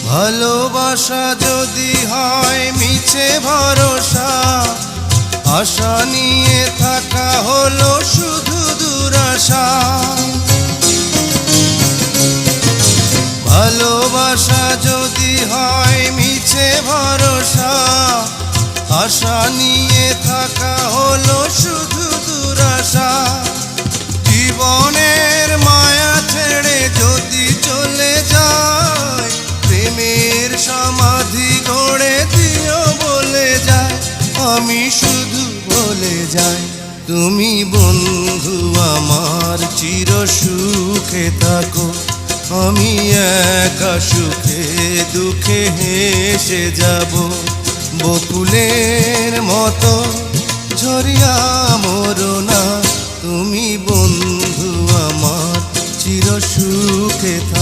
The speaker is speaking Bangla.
ভালোবাসা যদি হয় মিছে ভরসা, আশা নিয়ে থাকা হলো শুধু দুরাশা। ভালোবাসা যদি হয় মিছে ভরসা, আশা নিয়ে থাকা হলো শুধু দুরাশা। জীবনের মায়া ছেড়ে যদি চলে যায়, প্রেমের সমাধি গড়ে দিও বলে যায়। আমি শুধু বলে যাই, তুমি বন্ধু আমার চির সুখে থাকো। আমি একা সুখে দুঃখে হেসে যাব, বকুলের মতো ঝরিয়া মরো না। তুমি বন্ধু আমার চির সুখে থাকো।